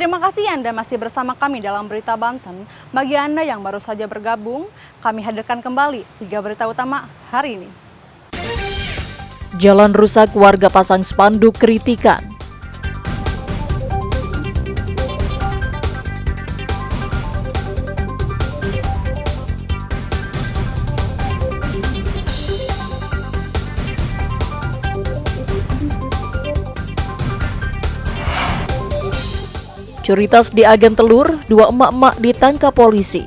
Terima kasih Anda masih bersama kami dalam Berita Banten. Bagi Anda yang baru saja bergabung, kami hadirkan kembali 3 berita utama hari ini. Jalan rusak, warga pasang spanduk kritikan. Curi tas di agen telur, 2 emak-emak ditangkap polisi.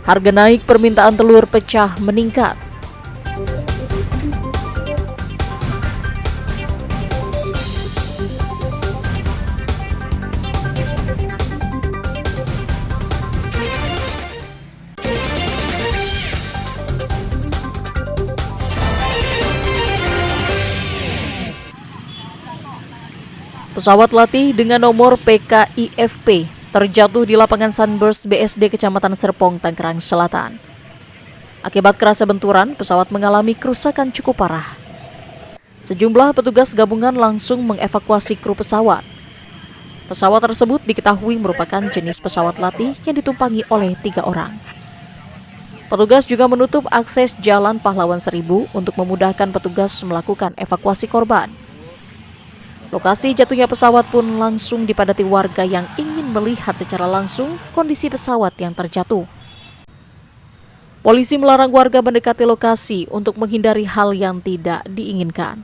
Harga naik, permintaan telur pecah meningkat. Pesawat latih dengan nomor PKIFP terjatuh di lapangan Sunburst BSD Kecamatan Serpong, Tangerang Selatan. Akibat kerasnya benturan, pesawat mengalami kerusakan cukup parah. Sejumlah petugas gabungan langsung mengevakuasi kru pesawat. Pesawat tersebut diketahui merupakan jenis pesawat latih yang ditumpangi oleh 3 orang. Petugas juga menutup akses Jalan Pahlawan 1000 untuk memudahkan petugas melakukan evakuasi korban. Lokasi jatuhnya pesawat pun langsung dipadati warga yang ingin melihat secara langsung kondisi pesawat yang terjatuh. Polisi melarang warga mendekati lokasi untuk menghindari hal yang tidak diinginkan.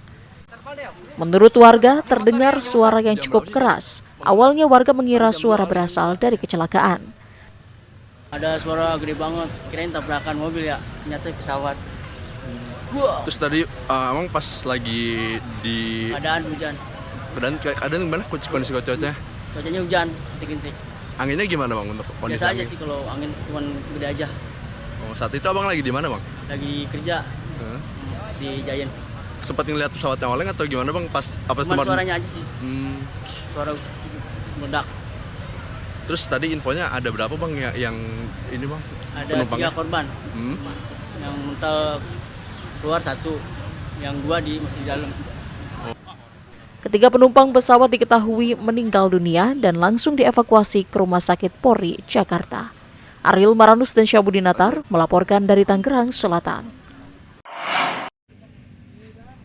Menurut warga, terdengar suara yang cukup keras. Awalnya warga mengira suara berasal dari kecelakaan. Ada suara gede banget, kirain tabrakan mobil ya, ternyata pesawat. Terus tadi emang pas lagi di Keadaan hujan. Keadaan gimana kondisi cuacanya? Cuacanya hujan, rintik-rintik. Anginnya gimana bang untuk kondisi Biasa angin? aja sih kalau angin cuma gede aja. Oh, saat itu abang lagi di mana bang? Lagi kerja di Giant. Sempat ngeliat pesawat yang oleng atau gimana bang pas apa Cuma suaranya aja sih, suara meledak. Terus tadi infonya ada berapa bang yang ini bang? Ada penumpangnya? 3 korban, yang mental keluar 1, yang 2 masih di dalam. Ketiga penumpang pesawat diketahui meninggal dunia dan langsung dievakuasi ke Rumah Sakit Polri, Jakarta. Ariel Maranus dan Syabudi Natar melaporkan dari Tangerang Selatan.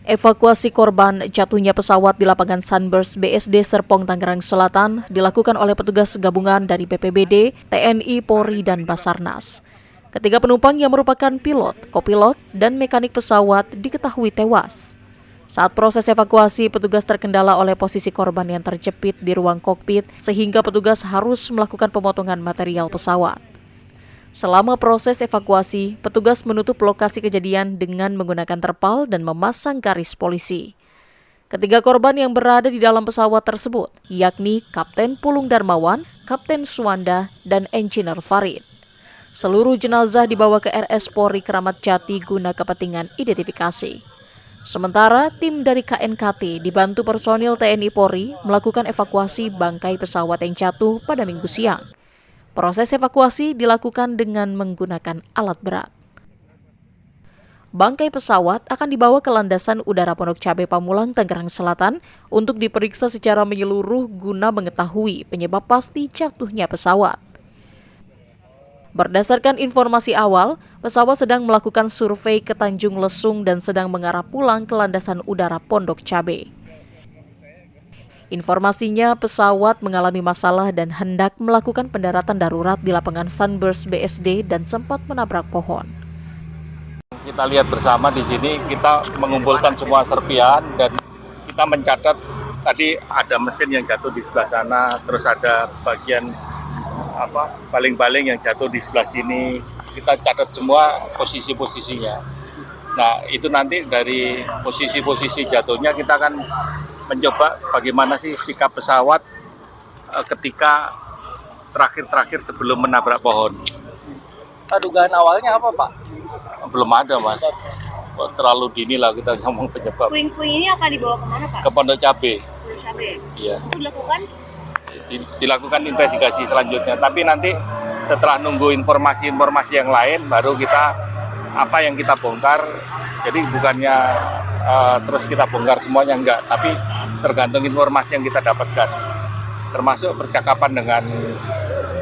Evakuasi korban jatuhnya pesawat di lapangan Sunburst BSD Serpong, Tangerang Selatan dilakukan oleh petugas gabungan dari BPBD, TNI, Polri, dan Basarnas. Ketiga penumpang yang merupakan pilot, kopilot, dan mekanik pesawat diketahui tewas. Saat proses evakuasi, petugas terkendala oleh posisi korban yang terjepit di ruang kokpit sehingga petugas harus melakukan pemotongan material pesawat. Selama proses evakuasi, petugas menutup lokasi kejadian dengan menggunakan terpal dan memasang garis polisi. Ketiga korban yang berada di dalam pesawat tersebut, yakni Kapten Pulung Darmawan, Kapten Suwanda, dan Engineer Farid. Seluruh jenazah dibawa ke RS Polri Kramat Jati guna kepentingan identifikasi. Sementara tim dari KNKT dibantu personil TNI Polri melakukan evakuasi bangkai pesawat yang jatuh pada Minggu siang. Proses evakuasi dilakukan dengan menggunakan alat berat. Bangkai pesawat akan dibawa ke landasan udara Pondok Cabe Pamulang, Tangerang Selatan untuk diperiksa secara menyeluruh guna mengetahui penyebab pasti jatuhnya pesawat. Berdasarkan informasi awal, pesawat sedang melakukan survei ke Tanjung Lesung dan sedang mengarah pulang ke landasan udara Pondok Cabe. Informasinya, pesawat mengalami masalah dan hendak melakukan pendaratan darurat di lapangan Sunburst BSD dan sempat menabrak pohon. Kita lihat bersama di sini, kita mengumpulkan semua serpihan dan kita mencatat tadi ada mesin yang jatuh di sebelah sana, terus ada bagian baling-baling yang jatuh di sebelah sini. Kita catat semua posisi-posisinya. Nah, itu nanti dari posisi-posisi jatuhnya kita akan mencoba bagaimana sih sikap pesawat ketika terakhir sebelum menabrak pohon. Dugaan awalnya apa, Pak? Belum ada, Mas. Terlalu dini lah kita ngomong penyebab. Puing-puing ini akan dibawa kemana, Pak? Ke Pondok Cabe. Pondok Cabe. Iya. Itu dilakukan? dilakukan investigasi selanjutnya. Tapi nanti setelah nunggu informasi-informasi yang lain, baru kita apa yang kita bongkar. Jadi bukannya terus kita bongkar semuanya, enggak, tapi tergantung informasi yang kita dapatkan. Termasuk percakapan dengan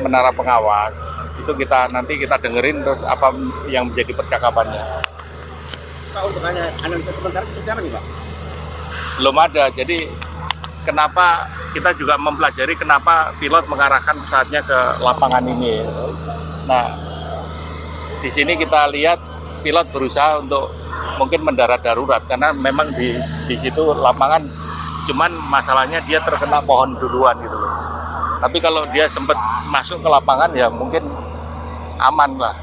menara pengawas, itu nanti kita dengerin terus apa yang menjadi percakapannya. Pak, untuk analisa sementara seperti apa nih Pak? Belum ada, jadi kenapa kita juga mempelajari kenapa pilot mengarahkan pesawatnya ke lapangan ini. Nah, di sini kita lihat pilot berusaha untuk mungkin mendarat darurat karena memang di situ lapangan, cuman masalahnya dia terkena pohon duluan gitu loh. Tapi kalau dia sempat masuk ke lapangan ya mungkin aman lah.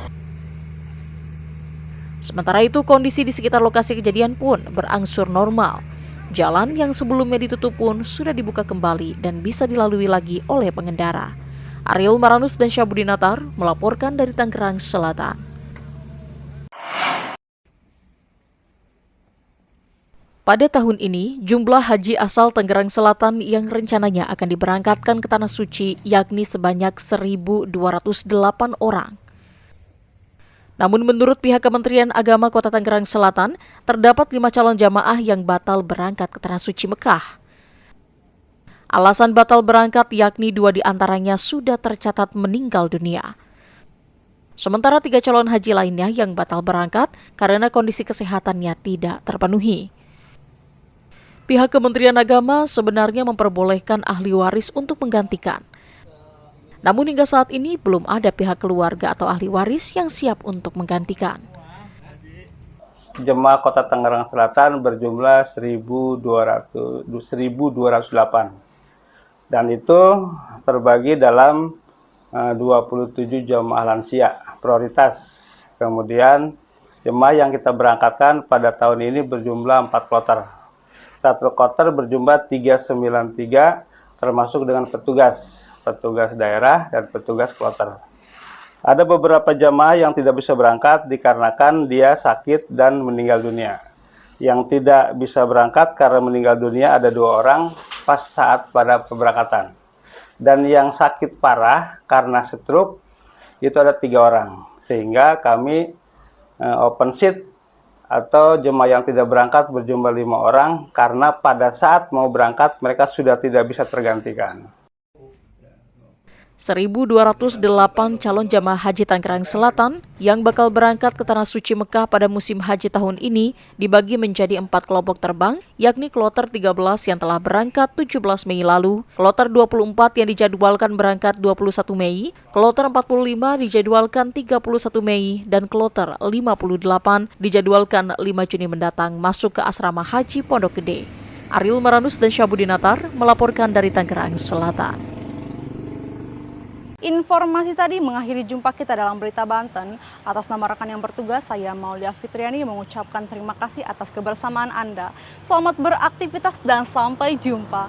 Sementara itu, kondisi di sekitar lokasi kejadian pun berangsur normal. Jalan yang sebelumnya ditutup pun sudah dibuka kembali dan bisa dilalui lagi oleh pengendara. Ariel Maranus dan Syabudinatar melaporkan dari Tangerang Selatan. Pada tahun ini, jumlah haji asal Tangerang Selatan yang rencananya akan diberangkatkan ke Tanah Suci yakni sebanyak 1.208 orang. Namun menurut pihak Kementerian Agama Kota Tangerang Selatan, terdapat 5 calon jamaah yang batal berangkat ke Tanah Suci Mekah. Alasan batal berangkat yakni 2 diantaranya sudah tercatat meninggal dunia. Sementara 3 calon haji lainnya yang batal berangkat karena kondisi kesehatannya tidak terpenuhi. Pihak Kementerian Agama sebenarnya memperbolehkan ahli waris untuk menggantikan. Namun hingga saat ini belum ada pihak keluarga atau ahli waris yang siap untuk menggantikan. Jemaah Kota Tangerang Selatan berjumlah 1.208. Dan itu terbagi dalam 27 jemaah lansia prioritas. Kemudian jemaah yang kita berangkatkan pada tahun ini berjumlah 4 kloter. 1 kloter berjumlah 393 termasuk dengan petugas daerah dan petugas kloter. Ada beberapa jamaah yang tidak bisa berangkat dikarenakan dia sakit dan meninggal dunia. Yang tidak bisa berangkat karena meninggal dunia ada 2 orang pas saat pada pemberangkatan. Dan yang sakit parah karena stroke itu ada 3 orang. Sehingga kami open seat atau jemaah yang tidak berangkat berjumlah 5 orang karena pada saat mau berangkat mereka sudah tidak bisa tergantikan. 1.208 calon jamaah haji Tangerang Selatan yang bakal berangkat ke Tanah Suci Mekah pada musim haji tahun ini dibagi menjadi 4 kelompok terbang, yakni kloter 13 yang telah berangkat 17 Mei lalu, kloter 24 yang dijadwalkan berangkat 21 Mei, kloter 45 dijadwalkan 31 Mei, dan kloter 58 dijadwalkan 5 Juni mendatang masuk ke asrama haji Pondok Gede. Ariel Maranus dan Syabudinatar melaporkan dari Tangerang Selatan. Informasi tadi mengakhiri jumpa kita dalam Berita Banten. Atas nama rekan yang bertugas, saya Maulia Fitriani mengucapkan terima kasih atas kebersamaan Anda. Selamat beraktivitas dan sampai jumpa.